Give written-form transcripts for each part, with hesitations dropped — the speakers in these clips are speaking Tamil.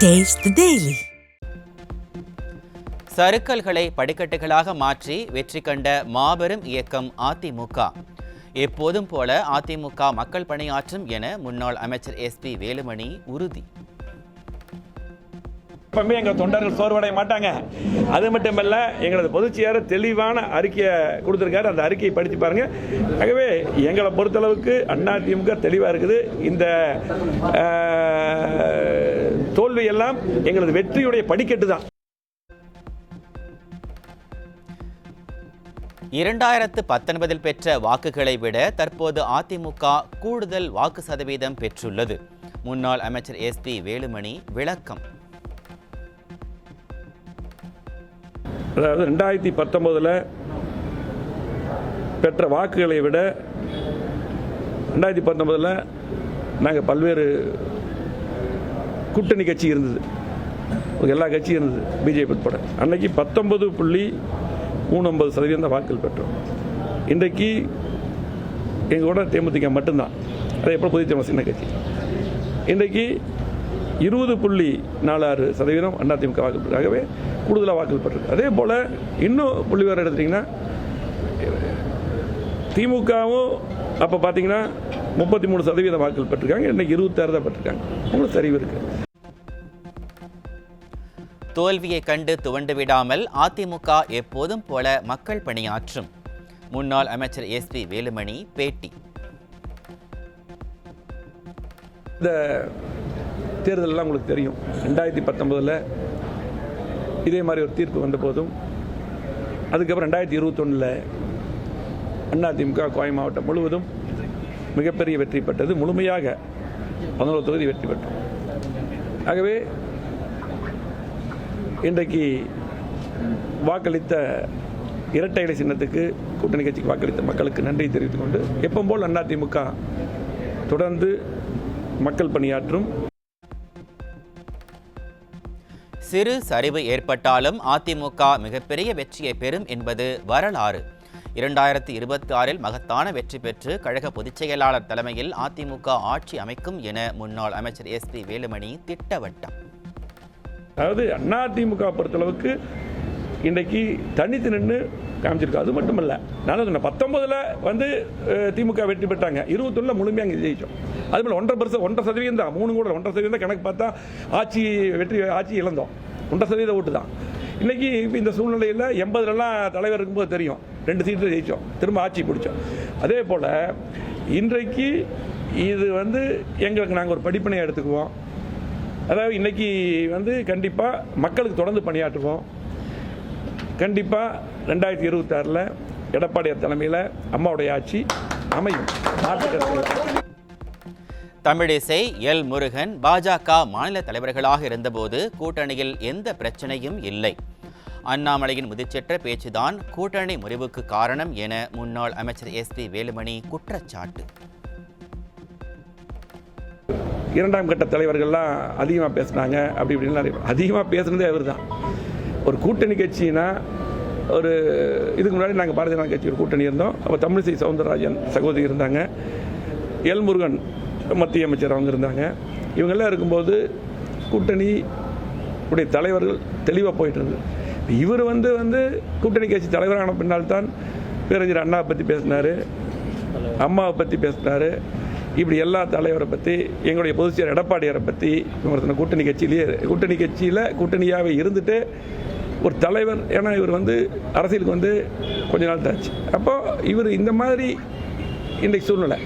Taste the Daily. சறுக்கல்களை படிக்கட்டுகளாக மாற்றி வெற்றி கண்ட மாபெரும் இயக்கம் அதிமுக. எப்போதும் போல அதிமுக மக்கள் பணியாற்றும் என முன்னாள் அமைச்சர் SP வேலுமணி உறுதி. எப்பவுமே எங்கள் தொண்டர்கள் சோர்வடைய மாட்டாங்க. அது மட்டுமல்ல, எங்களது பொதுச்செயலாளர் தெளிவான அறிக்கையை கொடுத்துருக்காரு. அந்த அறிக்கையை படித்து பாருங்க. ஆகவே எங்களை பொறுத்தளவுக்கு அதிமுக தெளிவாக இருக்குது. இந்த தோல்வி எல்லாம் எங்களது வெற்றியுடைய படிக்கட்டு தான். 2019 பெற்ற வாக்குகளை விட தற்போது அதிமுக கூடுதல் வாக்கு சதவீதம் பெற்றுள்ளது. முன்னாள் அமைச்சர் SP வேலுமணி விளக்கம். அதாவது 2019 பெற்ற வாக்குகளை விட 2019 நாங்கள் பல்வேறு கூட்டணி கட்சி இருந்தது, எல்லா கட்சியும் இருந்தது, பிஜேபி உட்பட. அன்னைக்கு 19.39% வாக்குகள் பெற்றோம். இன்றைக்கு எங்களோட தேமுதிக மட்டும்தான், அதே போல் பொதுச்செயலாளர் சின்ன கட்சி. இன்றைக்கு 20.46% அதிமுக வாக்குகள் பெற்றாகவே கூடுதலாக வாக்குகள் பெற்றிருக்கு. அதே போல் இன்னும் புள்ளி விவரம் எடுத்துட்டிங்கன்னா, திமுகவும் அப்போ பார்த்தீங்கன்னா 33% வாக்குகள் பெற்றிருக்காங்க. இன்னைக்கு 26 தான் பெற்றிருக்காங்க. உங்களுக்கு சரிவு இருக்கு. தோல்வியை கண்டு துவண்டு விடாமல் அதிமுக எப்போதும் போல மக்கள் பணியாற்றும். முன்னாள் அமைச்சர் SP வேலுமணி பேட்டி. இந்த தேர்தலெல்லாம் உங்களுக்கு தெரியும். 2019 இதே மாதிரி ஒரு தீர்ப்பு வந்த போதும், அதுக்கப்புறம் 2021 அதிமுக கோவை மாவட்டம் முழுவதும் மிகப்பெரிய வெற்றி பெற்றது. முழுமையாக 11 தொகுதி வெற்றி பெற்றோம். ஆகவே இன்றைக்கு வாக்களித்த இரட்டை இலை சின்னத்துக்கு, கூட்டணி கட்சிக்கு வாக்களித்த மக்களுக்கு நன்றி தெரிவித்துக் கொண்டு, எப்பவும் போல் அதிமுக தொடர்ந்து மக்கள் பணியாற்றும். சிறு சரிவு ஏற்பட்டாலும் அதிமுக மிகப்பெரிய வெற்றியை பெறும் என்பது வரலாறு. 2026 மகத்தான வெற்றி பெற்று கழக பொதுச் செயலாளர் தலைமையில் அதிமுக ஆட்சி அமைக்கும் என முன்னாள் அமைச்சர் SP வேலுமணி திட்டவட்டம். அதாவது அதிமுக பொறுத்தளவுக்கு இன்றைக்கு தனித்து நின்று காமிச்சிருக்கு. அது மட்டுமல்ல, நான் சொன்னேன் 19 திமுக வெற்றி பெற்றாங்க, 21 முழுமையாக ஜெயிச்சோம். அதுபோல் 1.5% தான், 3 கூட 1.5% கணக்கு பார்த்தா ஆட்சி இழந்தோம். 1% ஓட்டு தான். இன்னைக்கு இந்த சூழ்நிலையில் 80 தலைவர் இருக்கும்போது தெரியும், 2 சீட்டு ஜெயிச்சோம், திரும்ப ஆட்சி பிடிச்சோம். அதே போல் இன்றைக்கு இது எங்களுக்கு நாங்கள் ஒரு படிப்பினையை எடுத்துக்குவோம். அதாவது இன்னைக்கு கண்டிப்பாக மக்களுக்கு தொடர்ந்து பணியாற்றுவோம். கண்டிப்பாக 2026 எடப்பாடியார் தலைமையில் அம்மாவுடைய ஆட்சி அமையும். தமிழிசை, எல் முருகன் பாஜக மாநில தலைவர்களாக இருந்தபோது கூட்டணியில் எந்த பிரச்சனையும் இல்லை. அண்ணாமலையின் முதிர்ச்செற்ற பேச்சுதான் கூட்டணி முறிவுக்கு காரணம் என முன்னாள் அமைச்சர் SP வேலுமணி குற்றச்சாட்டு. 2ஆம் கட்ட தலைவர்கள்லாம் அதிகமாக பேசினாங்க, அப்படி இப்படின்னு அதிகமாக பேசுனதே அவர் தான். ஒரு கூட்டணி கட்சினா, ஒரு இதுக்கு முன்னாடி நாங்கள் பாரதிய ஜனதா கட்சி ஒரு கூட்டணி இருந்தோம். அப்போ தமிழிசை சவுந்தரராஜன் சகோதரி இருந்தாங்க, எல் முருகன் மத்திய அமைச்சர் அவங்க இருந்தாங்க. இவங்கெல்லாம் இருக்கும்போது கூட்டணி உடைய தலைவர்கள் தெளிவாக போயிட்டு இருந்தது. இவர் கூட்டணி கட்சி தலைவரான பின்னால் தான் பேரறிஞர் அண்ணாவை பற்றி பேசினார், அம்மாவை பற்றி பேசினார். இப்படி எல்லா தலைவரை பற்றி, எங்களுடைய பொதுச்செயலாளர் எடப்பாடியாரை பற்றி விமர்சனம். கூட்டணி கட்சியில் கூட்டணியாகவே இருந்துட்டு ஒரு தலைவர், ஏன்னா இவர் அரசியலுக்கு கொஞ்ச நாள் தாச்சு. அப்போ இவர் இந்த மாதிரி இன்றைக்கு சூழ்நிலை.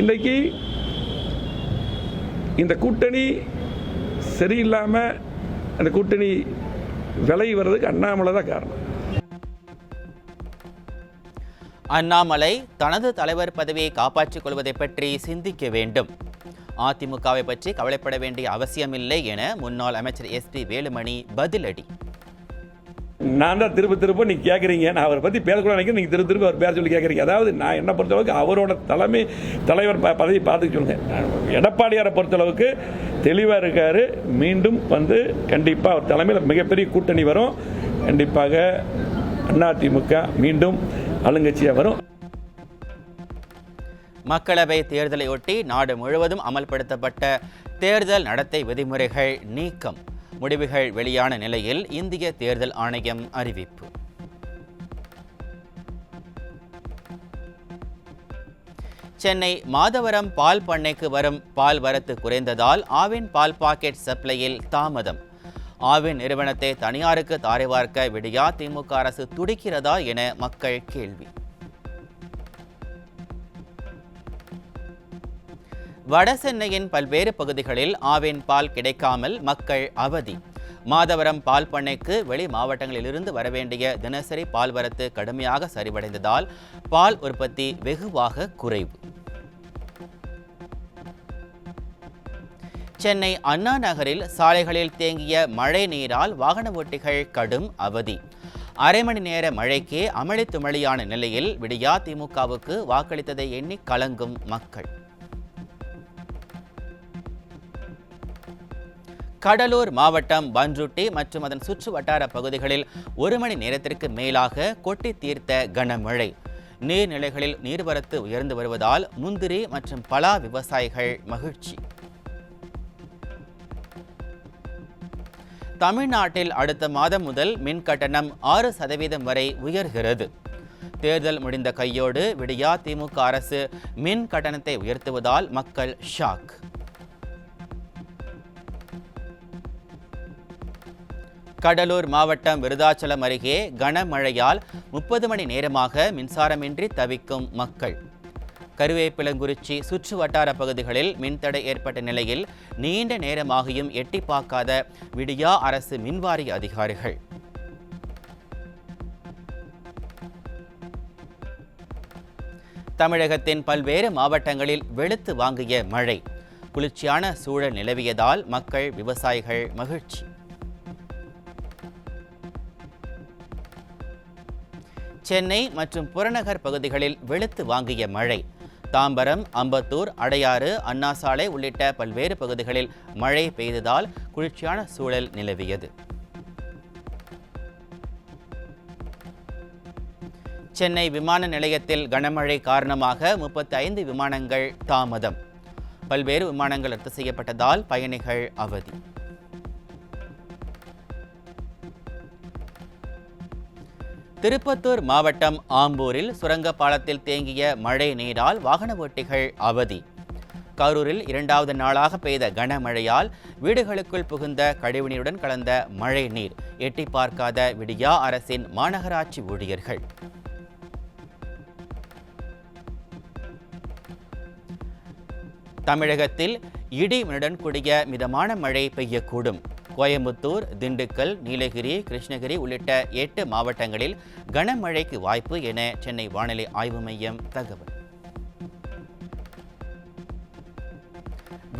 இன்றைக்கு இந்த கூட்டணி சரியில்லாமல் அந்த கூட்டணி விலகி வர்றதுக்கு அண்ணாமலை தான் காரணம். அண்ணாமலை தனது தலைவர் பதவியை காப்பாற்றிக் கொள்வதை பற்றி சிந்திக்க வேண்டும். அதிமுகவை பற்றி கவலைப்பட வேண்டிய அவசியமில்லை என முன்னாள் அமைச்சர் SP வேலுமணி பதிலடி. நான் தான் திரும்ப நீங்கள் கேட்குறீங்க, நான் அவரை பற்றி பேசக்கூடாது நினைக்கிறேன், நீங்கள் திரும்ப அவர் பேர சொல்லி கேட்குறீங்க. அதாவது நான் என்ன பொறுத்தளவுக்கு அவரோட தலைவர் பதவி பார்த்துக்க சொல்லுங்க. எடப்பாடியாரை பொறுத்தளவுக்கு தெளிவாக இருக்கார். மீண்டும் கண்டிப்பாக அவர் தலைமையில் மிகப்பெரிய கூட்டணி வரும். கண்டிப்பாக அதிமுக மீண்டும் ஆளுங்கட்சியாக வரும். மக்களவை தேர்தலையொட்டி நாடு முழுவதும் அமல்படுத்தப்பட்ட தேர்தல் நடத்தை விதிமுறைகள் நீக்கம். முடிவுகள் வெளியான நிலையில் இந்திய தேர்தல் ஆணையம் அறிவிப்பு. சென்னை மாதவரம் பால் பண்ணைக்கு வரும் பால் வரத்து குறைந்ததால் ஆவின் பால் பாக்கெட் சப்ளையில் தாமதம். ஆவின் நிறுவனத்தை தனியாருக்கு தாரை வார்க்க விடியா திமுக அரசு துடிக்கிறதா என மக்கள் கேள்வி. வடசென்னையின் பல்வேறு பகுதிகளில் ஆவின் பால் கிடைக்காமல் மக்கள் அவதி. மாதவரம் பால் பண்ணைக்கு வெளி மாவட்டங்களிலிருந்து வரவேண்டிய தினசரி பால் வரத்து கடுமையாக சரிவடைந்ததால் பால் உற்பத்தி வெகுவாக குறைவு. சென்னை அண்ணா நகரில் சாலைகளில் தேங்கிய மழை நீரால் வாகன ஓட்டிகள் கடும் அவதி. அரை மணி நேர மழைக்கே அமளி துமளியான நிலையில் விடியா திமுகவுக்கு வாக்களித்ததை எண்ணி கலங்கும் மக்கள். கடலூர் மாவட்டம் பன்ருட்டி மற்றும் அதன் சுற்று வட்டார பகுதிகளில் 1 மணி நேரத்திற்கு மேலாக கொட்டி தீர்த்த கனமழை. நீர்நிலைகளில் நீர்வரத்து உயர்ந்து வருவதால் முந்திரி மற்றும் பலா விவசாயிகள் மகிழ்ச்சி. தமிழ்நாட்டில் அடுத்த மாதம் முதல் மின் கட்டணம் 6% வரை உயர்கிறது. தேர்தல் முடிந்த கையோடு விடியா திமுக அரசு மின் கட்டணத்தை உயர்த்துவதால் மக்கள் ஷாக். கடலூர் மாவட்டம் விருதாச்சலம் அருகே கனமழையால் 30 மணி நேரமாக மின்சாரமின்றி தவிக்கும் மக்கள். கருவேப்பிலங்குறிச்சி சுற்று வட்டார பகுதிகளில் மின்தடை ஏற்பட்ட நிலையில் நீண்ட நேரமாகியும் எட்டி பார்க்காத விடியா அரசு மின்வாரிய அதிகாரிகள். தமிழகத்தின் பல்வேறு மாவட்டங்களில் வெளுத்து வாங்கிய மழை. குளிர்ச்சியான சூழல் நிலவியதால் மக்கள் விவசாயிகள் மகிழ்ச்சி. சென்னை மற்றும் புறநகர் பகுதிகளில் வெளுத்து வாங்கிய மழை. தாம்பரம், அம்பத்தூர், அடையாறு, அண்ணாசாலை உள்ளிட்ட பல்வேறு பகுதிகளில் மழை பெய்ததால் குளிர்ச்சியான சூழல் நிலவியது. சென்னை விமான நிலையத்தில் கனமழை காரணமாக 35 விமானங்கள் தாமதம். பல்வேறு விமானங்கள் ரத்து செய்யப்பட்டதால் பயணிகள் அவதி. திருப்பத்தூர் மாவட்டம் ஆம்பூரில் சுரங்க பாலத்தில் தேங்கிய மழை நீரால் வாகன ஓட்டிகள் அவதி. கரூரில் 2வது நாளாக பெய்த கனமழையால் வீடுகளுக்குள் புகுந்த கழிவுநீருடன் கலந்த மழை நீர் எட்டி பார்க்காத விடியா அரசின் மாநகராட்சி ஊழியர்கள். தமிழகத்தில் இடியுடன் கூடிய மிதமான மழை பெய்யக்கூடும். கோயம்புத்தூர், திண்டுக்கல், நீலகிரி, கிருஷ்ணகிரி உள்ளிட்ட 8 மாவட்டங்களில் கனமழைக்கு வாய்ப்பு என சென்னை வானிலை ஆய்வு மையம் தகவல்.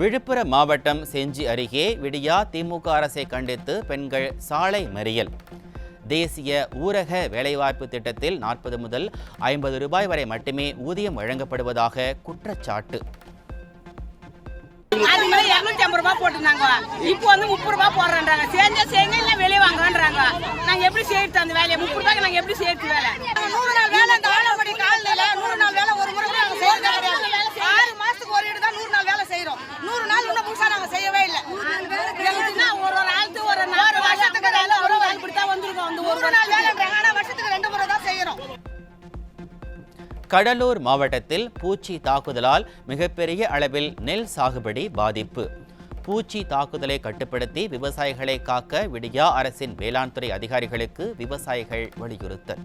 விழுப்புரம் மாவட்டம் செஞ்சி அருகே விடியா திமுக அரசை கண்டித்து பெண்கள் சாலை மறியல். தேசிய ஊரக வேலைவாய்ப்பு திட்டத்தில் 40 முதல் 50 ரூபாய் வரை மட்டுமே ஊதியம் வழங்கப்படுவதாக குற்றச்சாட்டு. அது மாதிரி 250 ரூபாய் போட்டுருந்தாங்க. இப்போ வந்து 30 ரூபாய் போடுறாங்க. செஞ்சா செய்யுங்க, இல்லை வெளியே வாங்கன்றாங்க. நாங்கள் எப்படி செய்யறது அந்த வேலையை? 30 ரூபாய்க்கு நாங்கள் எப்படி செய்யறது வேலை? 100 நாள் வேலை இந்த ஆலப்படி காலையில் 100 நாள் வேலை ஒரு முறை நாங்கள் செய்யறது கிடையாது. 6 மாசத்துக்கு ஒரு இடம் தான் 100 நாள் வேலை செய்யறோம். 100 நாள் இன்னும் புதுசா நாங்கள் செய்யவே இல்லை. எங்களுக்குன்னா ஒரு ஆளுக்கு ஒரு 4 வருஷத்துக்கு ஒரு வேலை இப்படித்தான் வந்துருக்கோம். அந்த 100 நாள் வேலைன்றாங்க. ஆனால் வருஷத்துக்கு 2 முறை தான் செய்யறோம். கடலூர் மாவட்டத்தில் பூச்சி தாக்குதலால் மிகப்பெரிய அளவில் நெல் சாகுபடி பாதிப்பு. பூச்சி தாக்குதலை கட்டுப்படுத்தி விவசாயிகளை காக்க விடியா அரசின் வேளாண் துறை அதிகாரிகளுக்கு விவசாயிகள் வலியுறுத்தல்.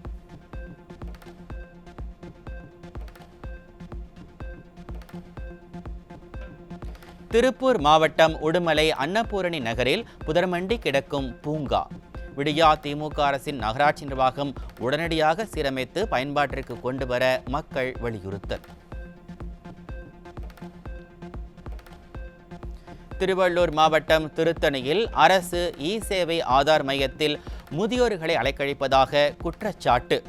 திருப்பூர் மாவட்டம் உடுமலை அன்னபூரணி நகரில் புதர்மண்டி கிடக்கும் பூங்கா. விடியா திமுக அரசின் நகராட்சி நிர்வாகம் உடனடியாக சீரமைத்து பயன்பாட்டிற்கு கொண்டு வர மக்கள் வலியுறுத்தல். திருவள்ளூர் மாவட்டம் திருத்தணியில் அரசு இ-சேவை ஆதார் மையத்தில் முதியோர்களை அலைக்கழிப்பதாக குற்றச்சாட்டு.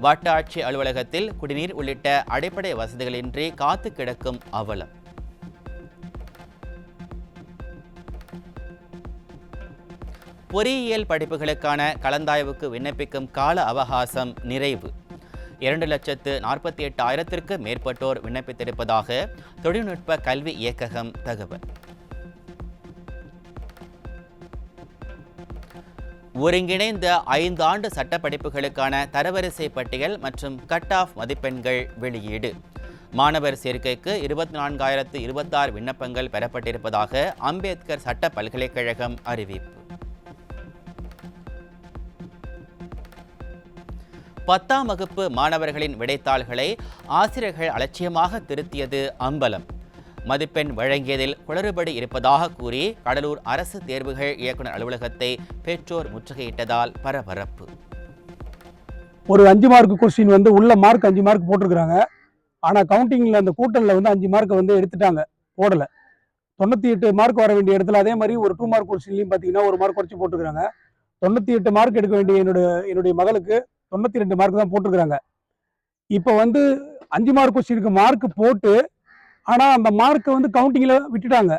வட்டாட்சி அலுவலகத்தில் குடிநீர் உள்ளிட்ட அடிப்படை வசதிகளின்றி காத்து கிடக்கும் அவலம். பொறியியல் படிப்புகளுக்கான கலந்தாய்வுக்கு விண்ணப்பிக்கும் கால அவகாசம் நிறைவு. 2,48,000 மேற்பட்டோர் விண்ணப்பித்திருப்பதாக தொழில்நுட்ப கல்வி இயக்ககம் தகவல். ஒருங்கிணைந்த 5 ஆண்டு சட்ட படிப்புகளுக்கான தரவரிசை பட்டியல் மற்றும் கட் ஆஃப் மதிப்பெண்கள் வெளியீடு. மாணவர் சேர்க்கைக்கு 24,026 விண்ணப்பங்கள் பெறப்பட்டிருப்பதாக அம்பேத்கர் சட்ட பல்கலைக்கழகம் அறிவிப்பு. 10ஆம் வகுப்பு மாணவர்களின் விடைத்தாள்களை ஆசிரியர்கள் அலட்சியமாக திருத்தியது அம்பலம். மதிப்பெண் வழங்கியதில் குளறுபடி இருப்பதாக கூறி கடலூர் அரசு தேர்வுகள் இயக்குநர் அலுவலகத்தை பெற்றோர் முற்றுகையிட்டதால் பரபரப்பு. ஒரு 5 மார்க் கொஸ்டின் உள்ள மார்க் 5 மார்க் போட்டிருக்கிறாங்க. ஆனால் கவுண்டிங்கில் அந்த கூட்டலில் 5 மார்க்கை எடுத்துட்டாங்க, போடலை. 98 மார்க் வர வேண்டிய இடத்துல அதே மாதிரி ஒரு 2 மார்க் கொஸ்டின்லையும் பார்த்தீங்கன்னா 1 மார்க் குறைச்சி போட்டுருக்காங்க. 98 மார்க் எடுக்க வேண்டிய என்னுடைய மகளுக்கு 92 மார்க் தான் போட்டிருக்கிறாங்க. இப்போ 5 மார்க் கொஸ்டினுக்கு மார்க் போட்டு ஆனால் அந்த மார்க்கை கவுண்டிங்கில் விட்டுட்டாங்க.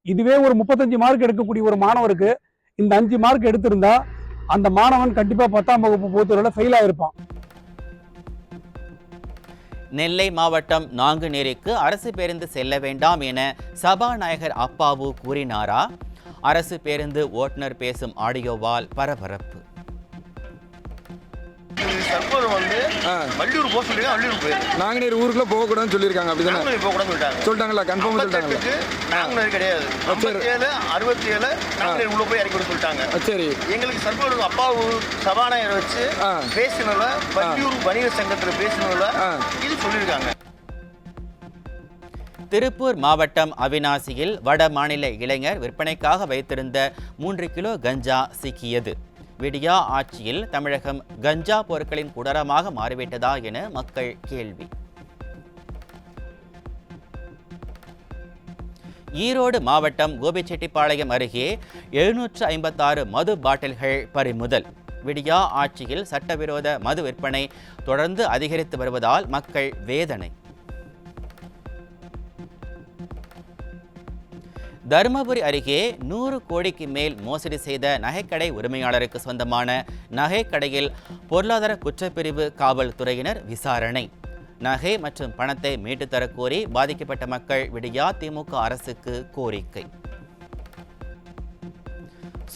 இதுவே ஒரு 35 மார்க் எடுக்கக்கூடிய ஒரு மாணவருக்கு இந்த 5 மார்க் எடுத்திருந்தா அந்த மாணவன் கண்டிப்பாக 10ஆம் வகுப்பு பொறுத்தவரை ஃபெயில் ஆகிருப்பான். நெல்லை மாவட்டம் நாங்குநேரிக்கு அரசு பேருந்து செல்ல வேண்டாம் என சபாநாயகர் அப்பாவு கூறினாரா? அரசு பேருந்து ஓட்டுநர் பேசும் ஆடியோவால் பரபரப்பு. வள்ளியூர் போக சொல்லிருக்காங்க, வள்ளியூர் போயிருக்கு. நாங்குநேரி ஊருக்குள்ள போகக்கூடாதுன்னு சொல்லியிருக்காங்க, அப்படிதானே? போகக்கூடாதுன்னு சொல்லிட்டாங்களா? கன்ஃபார்ம் சொல்லிட்டாங்களா? நாங்குநேரி கிடையாது, 57, 67 நாங்குநேரி உள்ள போய் இறக்கி சொல்லிட்டாங்க. சரி, எங்களுக்கு சர்வர் அப்பாவு சபாநாயகர் வச்சு பேசினல, வள்ளியூர் வணிகர் சங்கத்தில் பேசினல இது சொல்லியிருக்காங்க. திருப்பூர் மாவட்டம் அவிநாசியில் வட மாநில இளைஞர் விற்பனைக்காக வைத்திருந்த 3 கிலோ கஞ்சா சிக்கியது. விடியா ஆட்சியில் தமிழகம் கஞ்சா பொருட்களின் குடரமாக மாறிவிட்டதா என மக்கள் கேள்வி. ஈரோடு மாவட்டம் கோபிச்செட்டிப்பாளையம் அருகே 756 மது பாட்டில்கள் பறிமுதல். விடியா ஆட்சியில் சட்டவிரோத மது விற்பனை தொடர்ந்து அதிகரித்து வருவதால் மக்கள் வேதனை. தருமபுரி அருகே 100 கோடிக்கு மேல் மோசடி செய்த நகைக்கடை உரிமையாளருக்கு சொந்தமான நகைக்கடையில் பொருளாதார குற்றப்பிரிவு காவல்துறையினர் விசாரணை. நகை மற்றும் பணத்தை மீட்டுத் தரக்கோரி பாதிக்கப்பட்ட மக்கள் விடியா திமுக அரசுக்கு கோரிக்கை.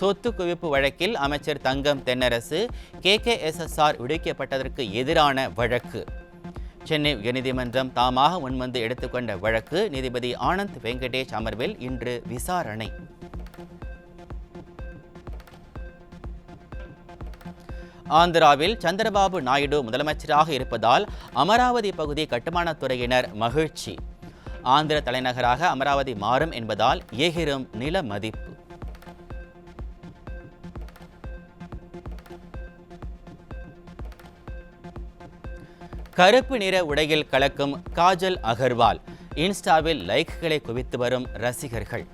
சொத்து குவிப்பு வழக்கில் அமைச்சர் தங்கம் தென்னரசு KKSSR விடுவிக்கப்பட்டதற்கு எதிரான வழக்கு. சென்னை உயர்நீதிமன்றம் தாமாக முன்வந்து எடுத்துக்கொண்ட வழக்கு நீதிபதி ஆனந்த் வெங்கடேஷ் அமர்வில் இன்று விசாரணை. ஆந்திராவில் சந்திரபாபு நாயுடு முதலமைச்சராக இருப்பதால் அமராவதி பகுதி கட்டுமானத்துறையினர் மகிழ்ச்சி. ஆந்திர தலைநகராக அமராவதி மாறும் என்பதால் ஏகிரும் நில மதிப்பு. கருப்பு நிற உடையில் கலக்கும் காஜல் அகர்வால் இன்ஸ்டாவில் லைக்களை குவித்து வரும் ரசிகர்கள்.